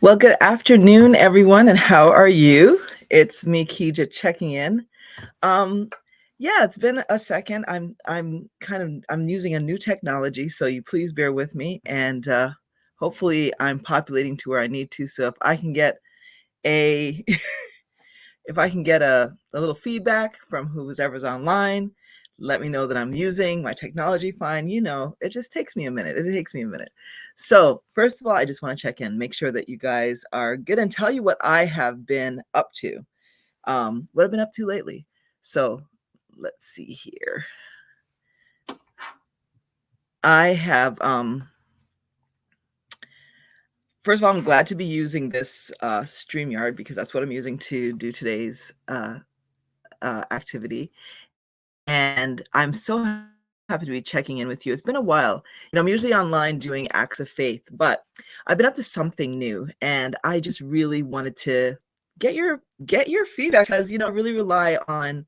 Well, good afternoon, everyone, and how are you? It's me, Keija, checking in. Um, yeah, it's been a second. I'm using a new technology, so you please bear with me, and hopefully I'm populating to where I need to. So if I can get a if I can get a little feedback from whoever's online, let me know that I'm using my technology fine. It just takes me a minute. It takes me a minute. So first of all, I just want to check in, make sure that you guys are good, and tell you what I have been up to, what I've been up to lately. So let's see here. I have, first of all, I'm glad to be using this StreamYard because that's what I'm using to do today's activity. And I'm so happy to be checking in with you. It's been a while. I'm usually online doing acts of faith, but I've been up to something new, and I just really wanted to get your feedback because I really rely on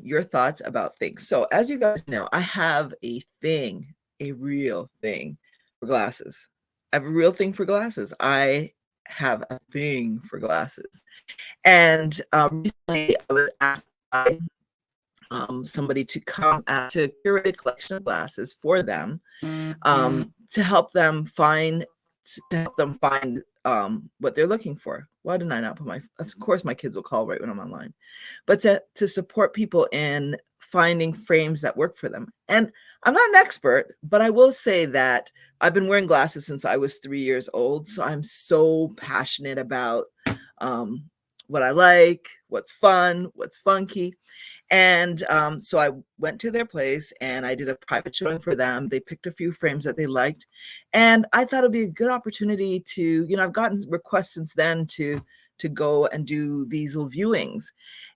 your thoughts about things. So as you guys know, I have a real thing for glasses. I have a real thing for glasses. I have a thing for glasses. And recently I was asked by somebody to come to curate a collection of glasses for them, to help them find what they're looking for. Why didn't I not put of course my kids will call right when I'm online, but to support people in finding frames that work for them. And I'm not an expert, but I will say that I've been wearing glasses since I was 3 years old. So I'm so passionate about what I like, what's fun, what's funky. And so I went to their place and I did a private showing for them. They picked a few frames that they liked. And I thought it'd be a good opportunity to, I've gotten requests since then to go and do these little viewings.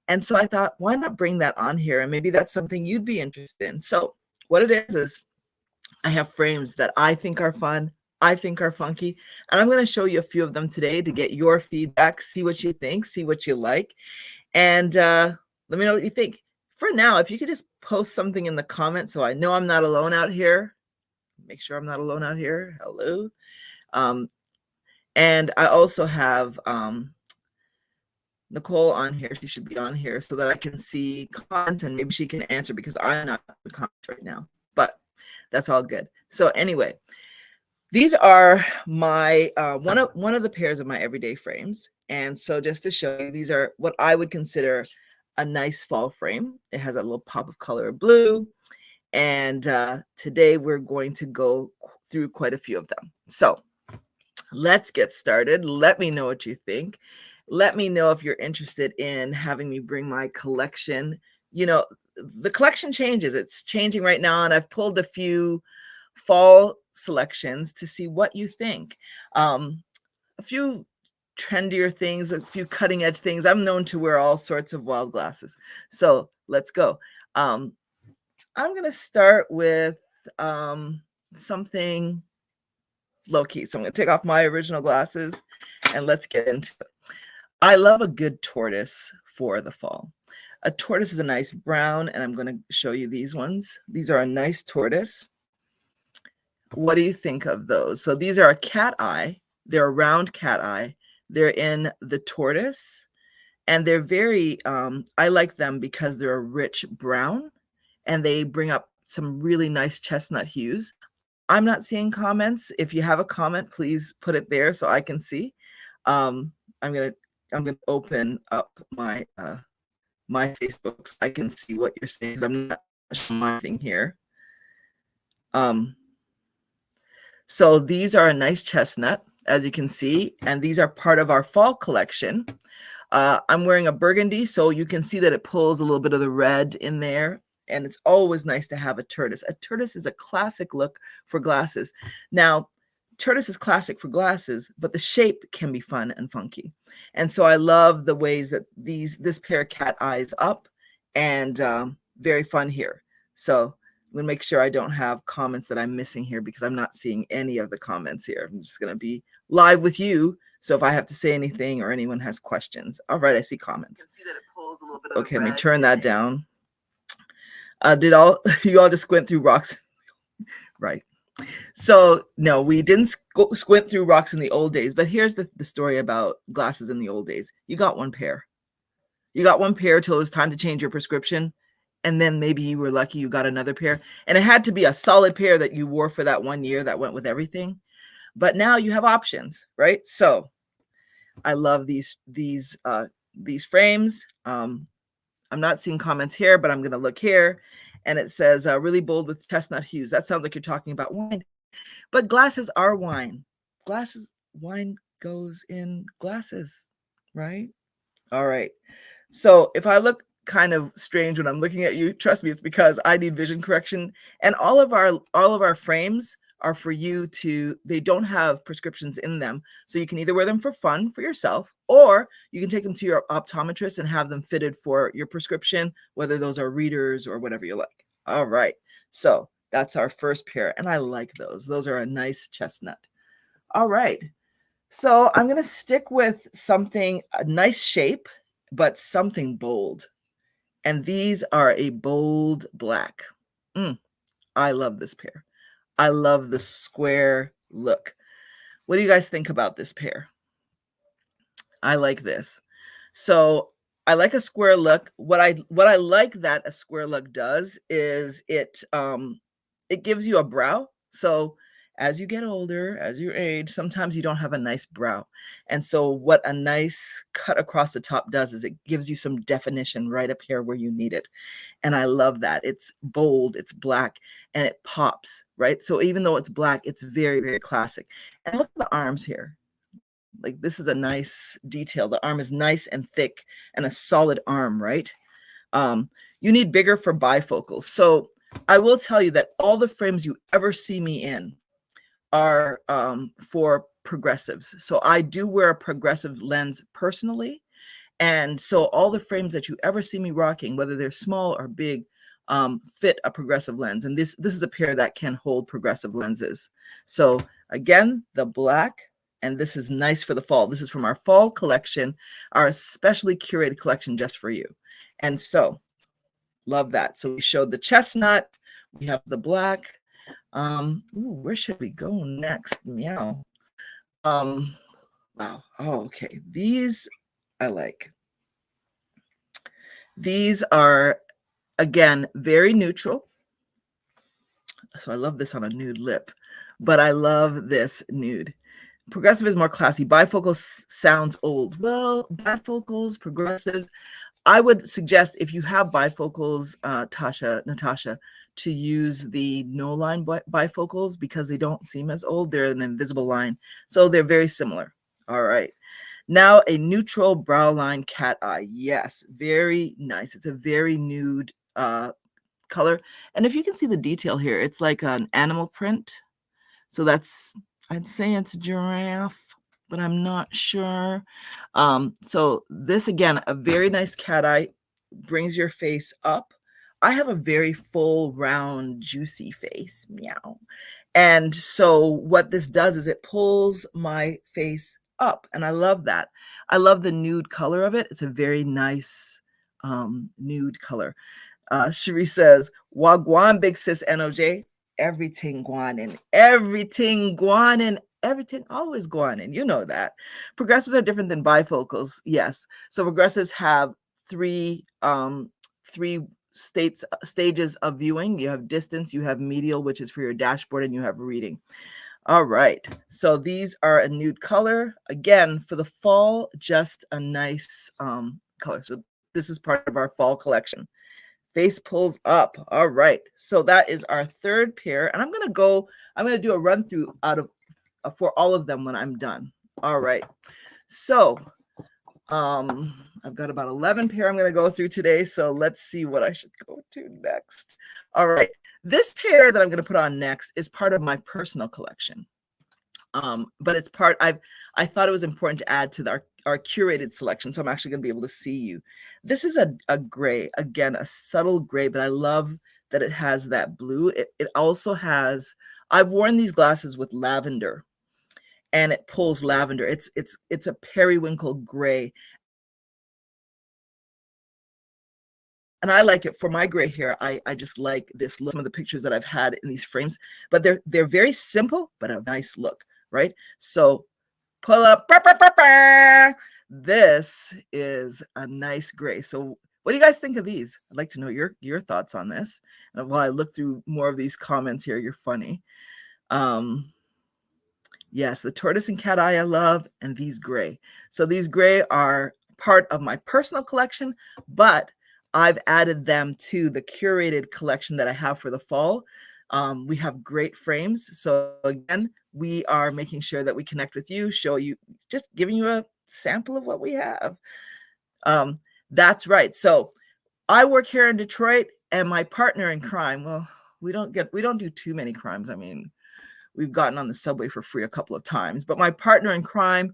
And so I thought, why not bring that on here? And maybe that's something you'd be interested in. So what it is I have frames that I think are fun, I think are funky, and I'm going to show you a few of them today to get your feedback, see what you think, see what you like, and let me know what you think. For now, if you could just post something in the comments so I know I'm not alone out here. Make sure I'm not alone out here. Hello. And I also have Nicole on here. She should be on here so that I can see comments and maybe she can answer because I'm not in the comments right now. But that's all good. So anyway, these are my one of the pairs of my everyday frames. And so just to show you, these are what I would consider a nice fall frame. It has a little pop of color of blue. And today we're going to go through quite a few of them. So let's get started. Let me know what you think. Let me know if you're interested in having me bring my collection. The collection changes. It's changing right now. And I've pulled a few fall selections to see what you think. A few trendier things, a few cutting edge things. I'm known to wear all sorts of wild glasses. So let's go. I'm going to start with something low key. So I'm going to take off my original glasses and let's get into it. I love a good tortoise for the fall. A tortoise is a nice brown, and I'm going to show you these ones. These are a nice tortoise. What do you think of those? So these are a cat eye. They're a round cat eye. They're in the tortoise, and they're very, I like them because they're a rich brown, and they bring up some really nice chestnut hues. I'm not seeing comments. If you have a comment, please put it there so I can see. I'm gonna open up my my Facebook so I can see what you're saying. I'm not showing my thing here. So these are a nice chestnut, as you can see, and these are part of our fall collection. I'm wearing a burgundy, so you can see that it pulls a little bit of the red in there, and it's always nice to have a tortoise. A tortoise is a classic look for glasses. Now, tortoise is classic for glasses, but the shape can be fun and funky. And so I love the ways that this pair of cat eyes up, and very fun here. So I'm gonna make sure I don't have comments that I'm missing here because I'm not seeing any of the comments here. I'm just gonna be live with you. So if I have to say anything or anyone has questions. All right, I see comments. You can see that it pulls a little bit of okay, let me turn that down. Did you all just squint through rocks? Right. So no, we didn't squint through rocks in the old days, but here's the story about glasses in the old days. You got one pair. You got one pair till it was time to change your prescription. And then maybe you were lucky you got another pair. And it had to be a solid pair that you wore for that 1 year that went with everything. But now you have options, right? So I love these frames. I'm not seeing comments here, but I'm going to look here. And it says really bold with chestnut hues. That sounds like you're talking about wine. But glasses are wine. Wine goes in glasses, right? All right. So if I look kind of strange when I'm looking at you, trust me, it's because I need vision correction. And all of our frames are for you to, they don't have prescriptions in them. So you can either wear them for fun for yourself, or you can take them to your optometrist and have them fitted for your prescription, whether those are readers or whatever you like. All right. So that's our first pair. And I like those. Those are a nice chestnut. All right. So I'm going to stick with something, a nice shape, but something bold. And these are a bold black. I love this pair. I love the square look. What do you guys think about this pair? I like this. So I like a square look. What I like that a square look does is it gives you a brow. So as you get older, as you age, sometimes you don't have a nice brow. And so what a nice cut across the top does is it gives you some definition right up here where you need it. And I love that. It's bold, it's black, and it pops, right? So even though it's black, it's very, very classic. And look at the arms here. Like, this is a nice detail. The arm is nice and thick and a solid arm, right? You need bigger for bifocals. So I will tell you that all the frames you ever see me in are for progressives. So I do wear a progressive lens personally. And so all the frames that you ever see me rocking, whether they're small or big, fit a progressive lens. And this is a pair that can hold progressive lenses. So again, the black, and this is nice for the fall. This is from our fall collection, our especially curated collection just for you. And so love that. So we showed the chestnut, we have the black. Where should we go next? Meow. Wow. Oh, okay. These I like. These are, again, very neutral. So I love this on a nude lip, but I love this nude. Progressive is more classy. Bifocals sounds old. Well, bifocals, progressives. I would suggest if you have bifocals, Natasha, to use the no line bifocals because they don't seem as old. They're an invisible line. So they're very similar. All right. Now a neutral brow line cat eye. Yes, very nice. It's a very nude color. And if you can see the detail here, it's like an animal print. So that's, I'd say it's giraffe, but I'm not sure. So this, again, a very nice cat eye, brings your face up. I have a very full, round, juicy face, meow. And so what this does is it pulls my face up, and I love that. I love the nude color of it. It's a very nice nude color. Cherie says, Wagwan big sis NOJ, everything guanin, everything guanin, everything always guanin. You know that. Progressives are different than bifocals. Yes. So progressives have three stages of viewing. You have distance, you have medial, which is for your dashboard, and you have reading. All right. So these are a nude color. Again, for the fall, just a nice color. So this is part of our fall collection. Face pulls up. All right. So that is our third pair. And I'm going to do a run through out of for all of them when I'm done. All right. So I've got about 11 pair I'm going to go through today. So let's see what I should go to next. All right. This pair that I'm going to put on next is part of my personal collection. But it's part, I thought it was important to add to our curated selection. So I'm actually going to be able to see you. This is a gray, again, a subtle gray, but I love that it has that blue. It also has, I've worn these glasses with lavender, and it pulls lavender. It's a periwinkle gray. and I like it for my gray hair. I just like this look. Some of the pictures that I've had in these frames, but they're very simple, but a nice look, right? So pull up. This is a nice gray. So what do you guys think of these? I'd like to know your thoughts on this. And while I look through more of these comments here, you're funny. Yes, the tortoise and cat eye I love, and these gray. So these gray are part of my personal collection, but I've added them to the curated collection that I have for the fall. We have great frames. So again, we are making sure that we connect with you, show you, just giving you a sample of what we have. That's right. So I work here in Detroit, and my partner in crime, well, we don't do too many crimes. I mean, we've gotten on the subway for free a couple of times, but my partner in crime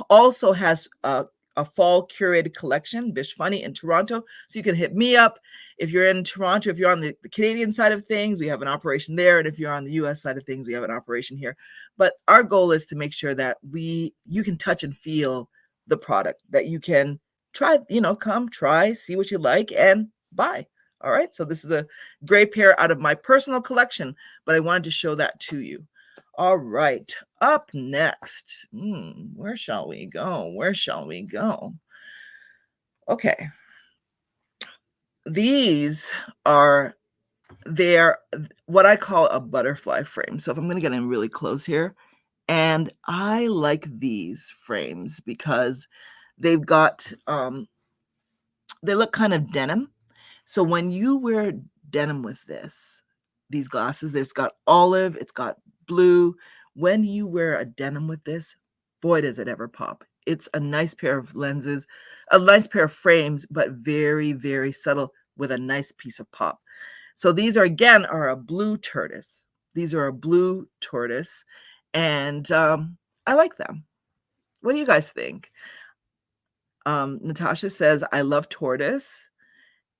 also has a fall curated collection, Bish Funny, in Toronto. So you can hit me up if you're in Toronto. If you're on the Canadian side of things, we have an operation there, and if you're on the US side of things, we have an operation here. But our goal is to make sure that you can touch and feel the product, that you can try, come try, see what you like, and buy. All right, so this is a gray pair out of my personal collection, but I wanted to show that to you. All right, up next, where shall we go? Where shall we go? Okay, they're what I call a butterfly frame. So if I'm going to get in really close here, and I like these frames because they've got, they look kind of denim. So when you wear denim with these glasses, there's got olive, it's got blue. When you wear a denim with this, boy, does it ever pop. It's a nice pair of lenses, a nice pair of frames, but very, very subtle with a nice piece of pop. So these are a blue tortoise. These are a blue tortoise, and I like them. What do you guys think? Natasha says, I love tortoise.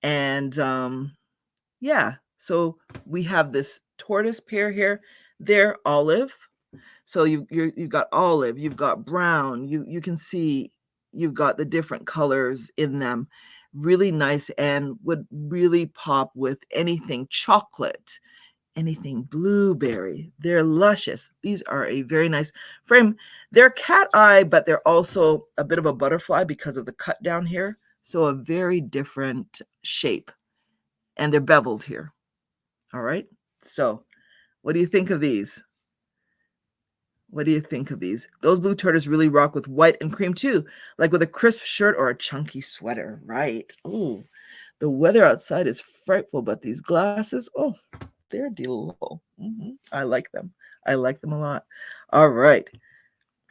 And yeah, so we have this tortoise pair here. They're olive. So you've got olive, you've got brown, you can see you've got the different colors in them. Really nice, and would really pop with anything chocolate, anything blueberry. They're luscious. These are a very nice frame. They're cat eye, but they're also a bit of a butterfly because of the cut down here. So a very different shape, and they're beveled here. All right. So what do you think of these? What do you think of these? Those blue tortoises really rock with white and cream too, like with a crisp shirt or a chunky sweater, right? Ooh, the weather outside is frightful, but these glasses, oh, they're delightful. I like them. I like them a lot. All right.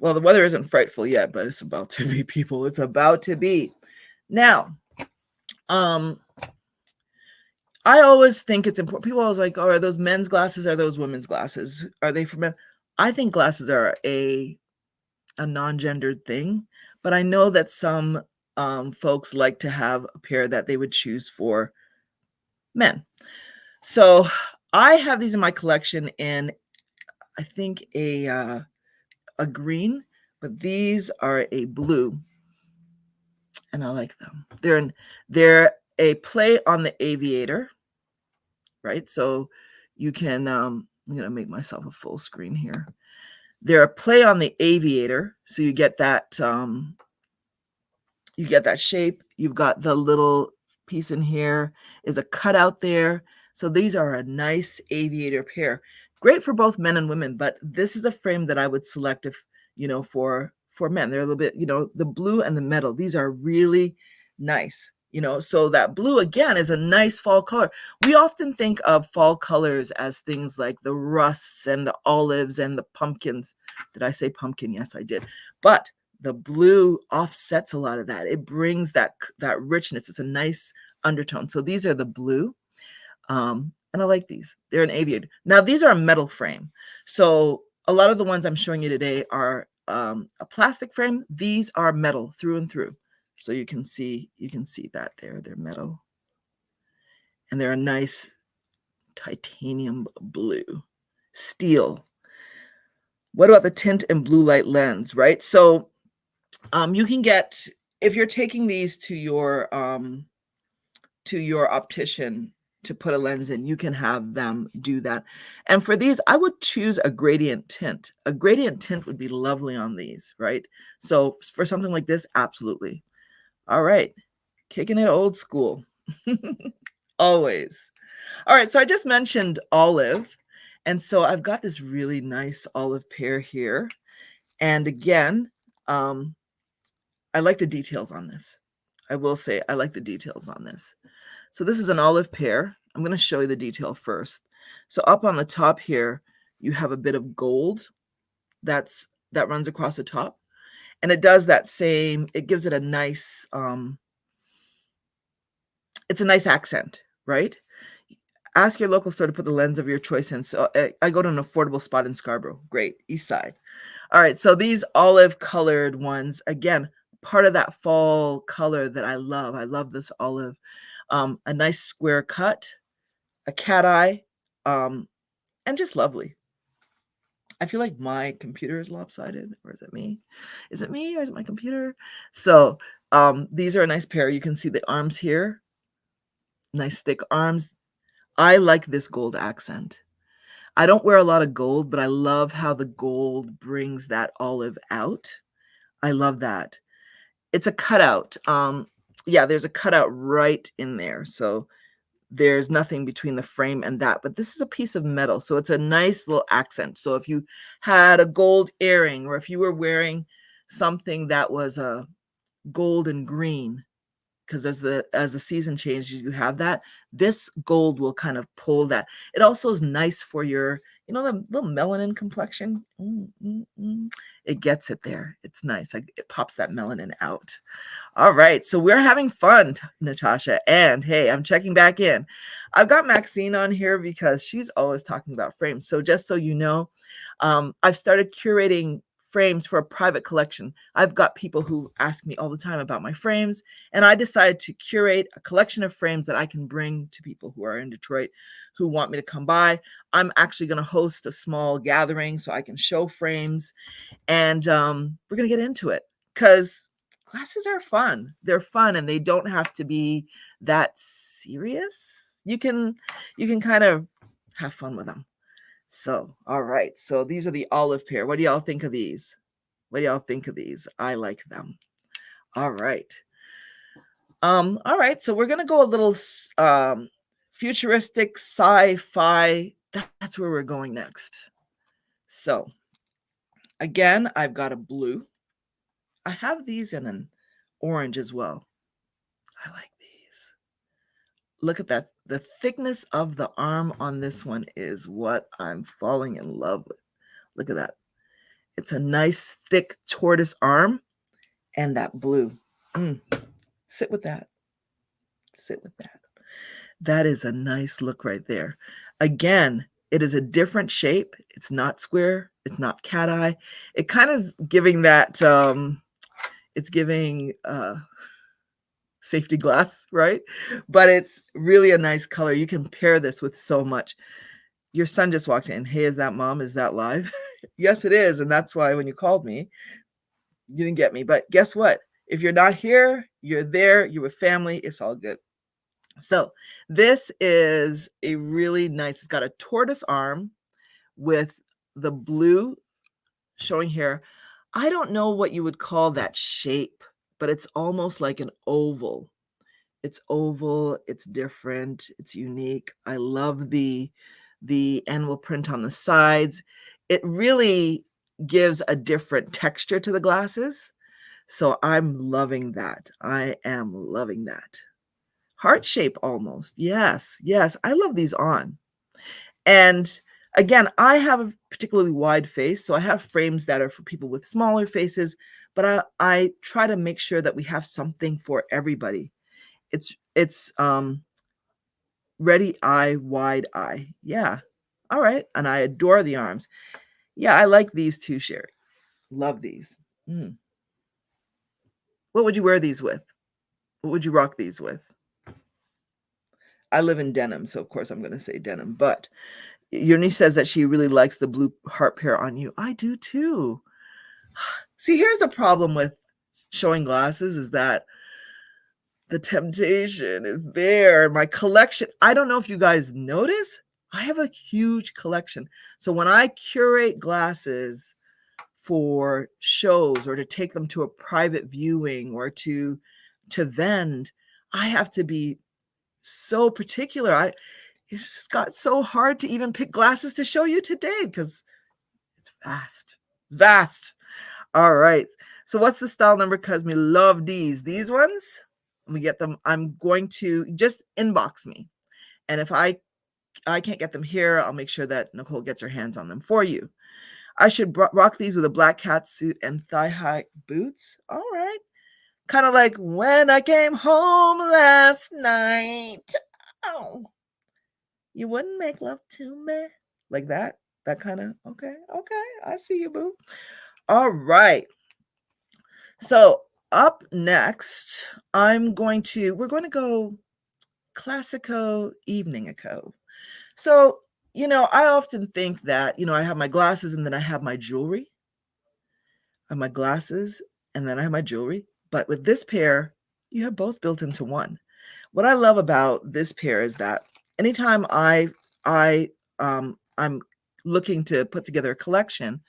Well, the weather isn't frightful yet, but it's about to be, people. It's about to be. Now, I always think it's important. People always like, oh, are those men's glasses? Are those women's glasses? Are they for men? I think glasses are a non-gendered thing, but I know that some folks like to have a pair that they would choose for men. So I have these in my collection in, I think, a green, but these are a blue, and I like them. They're a play on the aviator, right? So you can, I'm going to make myself a full screen here. They're a play on the aviator. So you get that shape. You've got the little piece in here is a cutout there. So these are a nice aviator pair. Great for both men and women, but this is a frame that I would select if, for men. They're a little bit, the blue and the metal. These are really nice. So that blue, again, is a nice fall color. We often think of fall colors as things like the rusts and the olives and the pumpkins. Did I say pumpkin? Yes, I did. But the blue offsets a lot of that. It brings that richness. It's a nice undertone. So these are the blue. And I like these. They're an aviator. Now, these are a metal frame. So a lot of the ones I'm showing you today are a plastic frame. These are metal through and through. So you can see that there. They're metal. And they're a nice titanium blue. Steel. What about the tint and blue light lens, right? So you can get, if you're taking these to your to your optician to put a lens in, you can have them do that. And for these, I would choose a gradient tint. A gradient tint would be lovely on these, right? So for something like this, absolutely. All right, kicking it old school. Always. All right, so I just mentioned olive. And so I've got this really nice olive pear here. And again, I like the details on this. I will say I like the details on this. So this is an olive pear. I'm going to show you the detail first. So up on the top here, you have a bit of gold that runs across the top. And it does that same, it gives it a nice, it's a nice accent, right? Ask your local store to put the lens of your choice in. So I go to an affordable spot in Scarborough. Great, East Side. All right, so these olive colored ones, again, part of that fall color that I love. I love this olive. A nice square cut, a cat eye, and just lovely. I feel like my computer is lopsided, or is it me? Is it me or is it my computer? So these are a nice pair. You can see the arms here. Nice thick arms. I like this gold accent. I don't wear a lot of gold, but I love how the gold brings that olive out. I love that. It's a cutout. Yeah, there's a cutout right in there. So there's nothing between the frame and that, but this is a piece of metal. So it's a nice little accent. So if you had a gold earring, or if you were wearing something that was a gold and green, because as the season changes, you have that, this gold will kind of pull that. It also is nice for your, you know, the little melanin complexion. It gets it there. It's nice. It pops that melanin out. All right, so we're having fun, Natasha, and hey, I'm checking back in. I've got Maxine on here because she's always talking about frames. So just so you know, I've started curating frames for a private collection. I've got people who ask me all the time about my frames, and I decided to curate a collection of frames that I can bring to people who are in Detroit who want me to come by. I'm actually going to host a small gathering so I can show frames, and we're going to get into it because glasses are fun. They're fun, and they don't have to be that serious. You can kind of have fun with them. So, all right. So these are the olive pear. What do y'all think of these? What do y'all think of these? I like them. All right. All right. So we're gonna go a little futuristic sci-fi. That's where we're going next. So again, I've got a blue. I have these in an orange as well. I like these. Look at that. The thickness of the arm on this one is what I'm falling in love with. Look at that. It's a nice, thick tortoise arm and that blue. Sit with that. Sit with that. That is a nice look right there. Again, it is a different shape. It's not square. It's not cat eye. It kind of is giving that, it's giving safety glass, right? But it's really a nice color. You can pair this with so much. Your son just walked in. Hey, is that mom? Is that live? Yes, it is. And that's why when you called me, you didn't get me. But guess what? If you're not here, you're there, you're with family, it's all good. So this is a really nice, it's got a tortoise arm with the blue showing here. I don't know what you would call that shape, but it's almost like an oval. It's oval, it's different, it's unique. I love the animal print on the sides. It really gives a different texture to the glasses. So I'm loving that. I am loving that. Heart shape almost. Yes, yes. I love these on. And again, I have a particularly wide face, so I have frames that are for people with smaller faces, but I try to make sure that we have something for everybody. It's ready eye, wide eye. Yeah. All right. And I adore the arms. Yeah, I like these too, Sherry. Love these. What would you wear these with? What would you rock these with? I live in denim, so of course I'm going to say denim. But your niece says that she really likes the blue heart pair on you. I do too. See, here's the problem with showing glasses is that The temptation is there. My collection, I don't know if you guys notice, I have a huge collection. So when I curate glasses for shows or to take them to a private viewing or to vend, I have to be so particular. It's got so hard to even pick glasses to show you today because it's vast. It's vast. All right. So what's the style number? Because we love these. These ones, let me get them. I'm going to just inbox me. And if I can't get them here, I'll make sure that Nicole gets her hands on them for you. I should rock these with a black cat suit and thigh-high boots. All right. Kind of like when I came home last night. Oh, you wouldn't make love to me. Like that. That kind of, okay. I see you, boo. All right. So up next, we're going to go classico eveningico. So, I often think that, I have my glasses and then I have my jewelry. I have my glasses and then I have my jewelry. But with this pair, you have both built into one. What I love about this pair is that anytime I'm looking to put together a collection,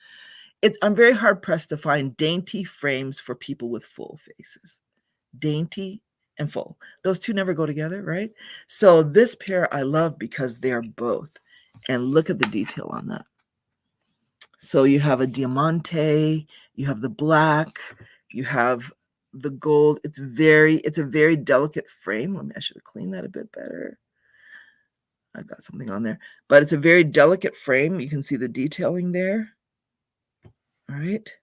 I'm very hard pressed to find dainty frames for people with full faces. Dainty and full. Those two never go together, right? So this pair I love because they're both. And look at the detail on that. So you have a diamante, you have the black, you have the gold. It's a very delicate frame. I should have cleaned that a bit better. I've got something on there, but it's a very delicate frame. You can see the detailing there. All right.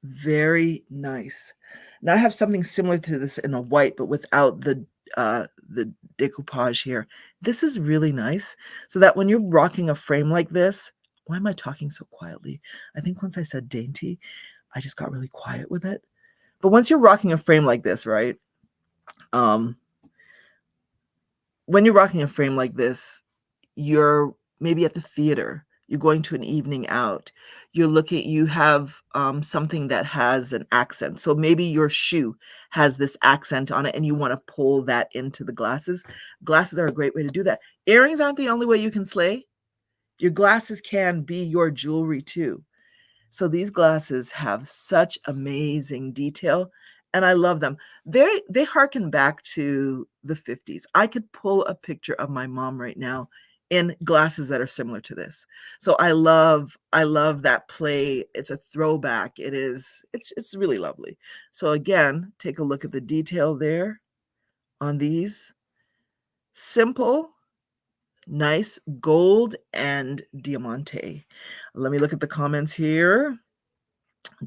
Very nice. Now I have something similar to this in a white, but without the decoupage here. This is really nice. So that when you're rocking a frame like this, why am I talking so quietly? I think once I said dainty, I just got really quiet with it. But once you're rocking a frame like this, right? When you're rocking a frame like this, you're maybe at the theater, you're going to an evening out, you have something that has an accent. So maybe your shoe has this accent on it and you want to pull that into the glasses. Glasses are a great way to do that. Earrings aren't the only way you can slay. Your glasses can be your jewelry too. So these glasses have such amazing detail and I love them. They harken back to the 50s. I could pull a picture of my mom right now in glasses that are similar to this. So I love that play. It's a throwback. It's really lovely. So again, take a look at the detail there on these. Simple, nice gold and diamante. Let me look at the comments here.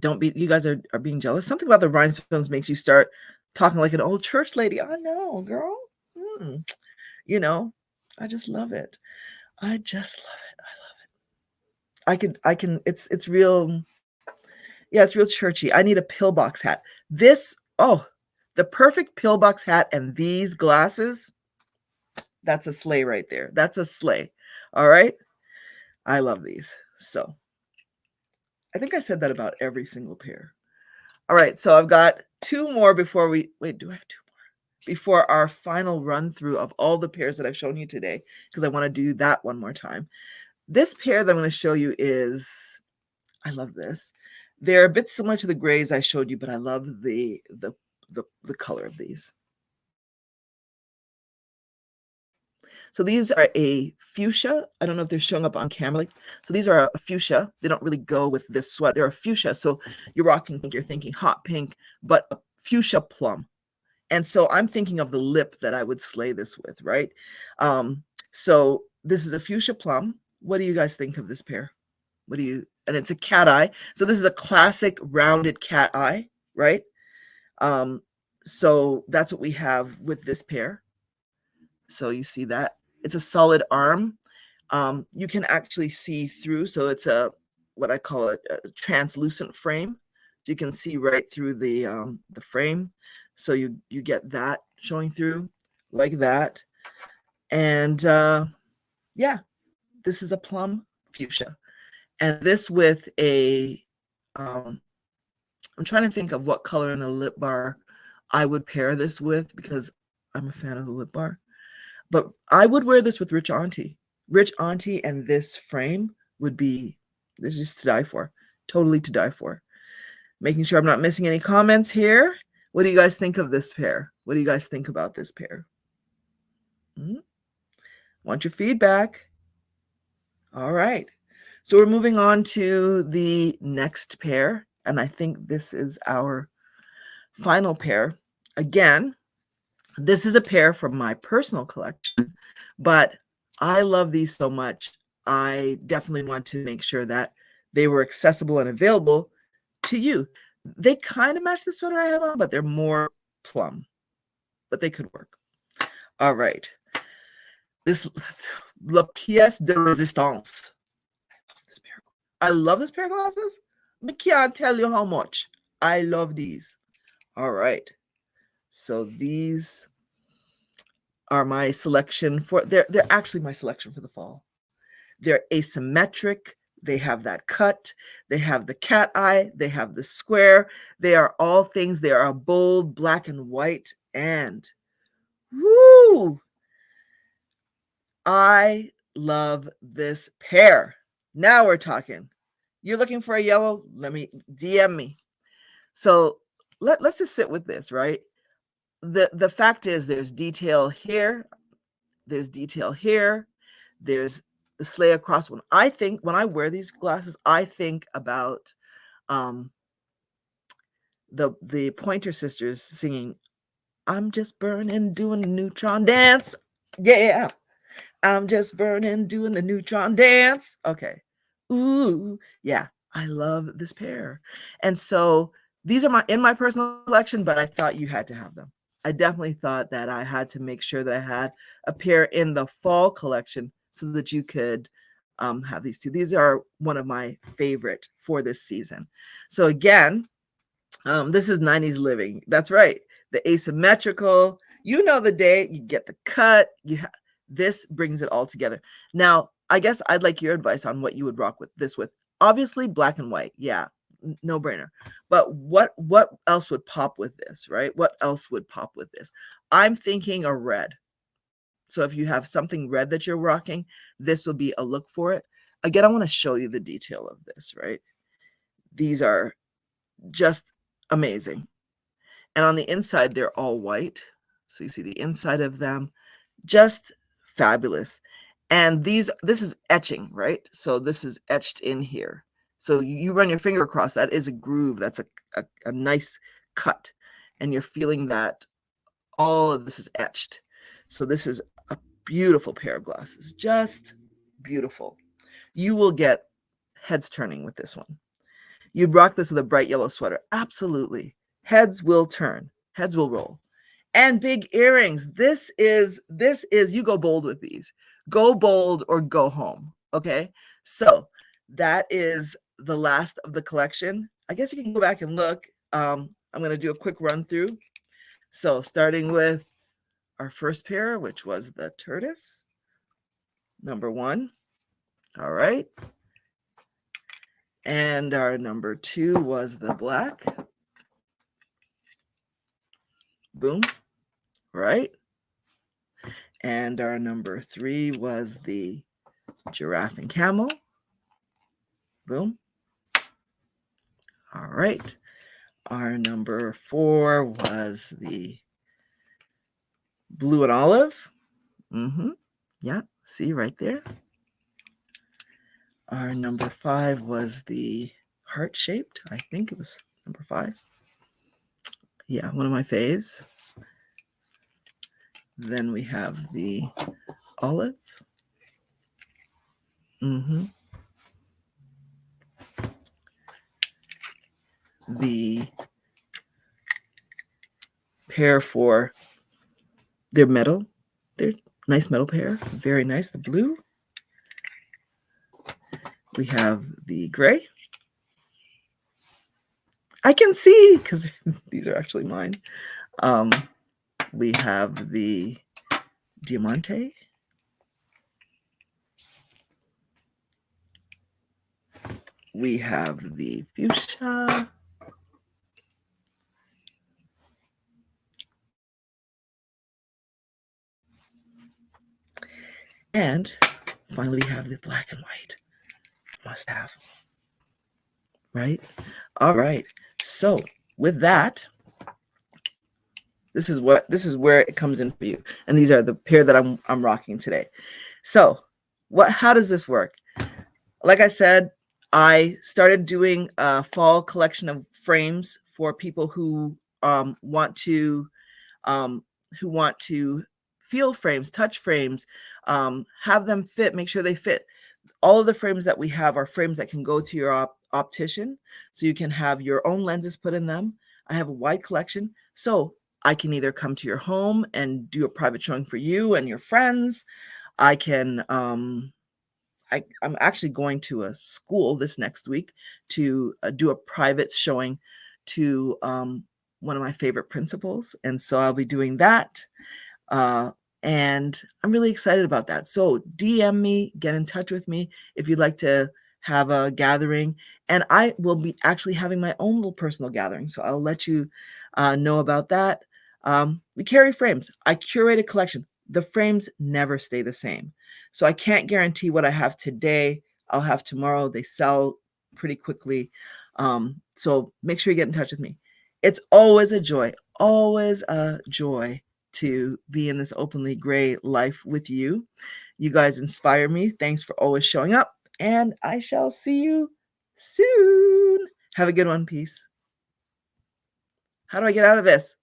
You guys are being jealous. Something about the rhinestones makes you start talking like an old church lady. I know, girl. I just love it. I just love it. I can, it's real. Yeah, it's real churchy. I need a pillbox hat. The perfect pillbox hat and these glasses, that's a sleigh right there. That's a sleigh. All right. I love these. So I think I said that about every single pair. All right. So I've got two more before do I have two more? Before our final run through of all the pairs that I've shown you today, because I want to do that one more time. This pair that I'm going to show you I love this. They're a bit similar to the grays I showed you, but I love the color of these. So these are a fuchsia. I don't know if they're showing up on camera. So these are a fuchsia. They don't really go with this sweat. They're a fuchsia. So you're thinking hot pink, but a fuchsia plum. And so I'm thinking of the lip that I would slay this with, right? So this is a fuchsia plum. What do you guys think of this pair? And it's a cat eye. So this is a classic rounded cat eye, right? So that's what we have with this pair. So you see that it's a solid arm. You can actually see through. So it's what I call a translucent frame. So you can see right through the frame. So you get that showing through like that. And yeah, this is a plum fuchsia. And this with I'm trying to think of what color in the lip bar I would pair this with, because I'm a fan of the lip bar. But I would wear this with Rich Auntie. Rich Auntie and this frame would be, this is just to die for. Totally to die for. Making sure I'm not missing any comments here. What do you guys think of this pair? What do you guys think about this pair? Want your feedback. All right. So we're moving on to the next pair. And I think this is our final pair. Again, this is a pair from my personal collection, but I love these so much. I definitely want to make sure that they were accessible and available to you. They kind of match the sweater I have on, but they're more plum, but they could work. All right. This La Pièce de Résistance. I love this pair of glasses. I can't tell you how much. I love these. All right. So these are my selection for, they're actually my selection for the fall. They're asymmetric. They have that cut. They have the cat eye. They have the square. They are all things. They are bold, black and white. And woo! I love this pair. Now we're talking. You're looking for a yellow? Let me DM me. So let's just sit with this, right? The fact is there's detail here. There's detail here. There's the sleigh across. When I wear these glasses, I think about the Pointer Sisters singing, I'm just burning, doing the neutron dance. Yeah. I'm just burning, doing the neutron dance. Okay. Ooh, yeah. I love this pair. And so these are in my personal collection, but I thought you had to have them. I definitely thought that I had to make sure that I had a pair in the fall collection so that you could have these two. These are one of my favorite for this season. So again, this is 90s living. That's right. The asymmetrical, you know, the day you get the cut, this brings it all together. Now, I guess I'd like your advice on what you would rock with this with. Obviously, black and white. Yeah, no brainer. But what else would pop with this, right? What else would pop with this? I'm thinking a red. So if you have something red that you're rocking, this will be a look for it. Again, I want to show you the detail of this, right? These are just amazing. And on the inside, they're all white. So you see the inside of them, just fabulous. And this is etching, right? So this is etched in here. So you run your finger across, that is a groove. That's a nice cut. And you're feeling that all of this is etched. So this is a beautiful pair of glasses, just beautiful. You will get heads turning with this one. You'd rock this with a bright yellow sweater. Absolutely. Heads will turn. Heads will roll. And big earrings. This is, you go bold with these. Go bold or go home. Okay. So that is the last of the collection. I guess you can go back and look. I'm going to do a quick run through. So starting with our first pair, which was the tortoise, number 1. All right. And our number 2 was the black. Boom. Right. And our number 3 was the giraffe and camel. Boom. All right. Our number 4 was the blue and olive. Yeah, see right there. Our number 5 was the heart-shaped. I think it was number 5. Yeah, one of my faves. Then we have the olive. The pair for their metal. They're nice metal pair. Very nice. The blue. We have the gray. I can see because these are actually mine. We have the diamante. We have the fuchsia. And finally have the black and white. Must have. Right? All right. So with that, this is where it comes in for you. And these are the pair that I'm rocking today. So how does this work? Like I said, I started doing a fall collection of frames for people who want to feel frames, touch frames, have them fit, make sure they fit. All of the frames that we have are frames that can go to your optician, so you can have your own lenses put in them. I have a wide collection, so I can either come to your home and do a private showing for you and your friends. I can I'm actually going to a school this next week to do a private showing to one of my favorite principals, and so I'll be doing that. And I'm really excited about that. So DM me, get in touch with me if you'd like to have a gathering. And I will be actually having my own little personal gathering. So I'll let you know about that. We carry frames. I curate a collection. The frames never stay the same. So I can't guarantee what I have today, I'll have tomorrow. They sell pretty quickly. So make sure you get in touch with me. It's always a joy to be in this openly gray life with you. You guys inspire me. Thanks for always showing up, and I shall see you soon. Have a good one. Peace. How do I get out of this?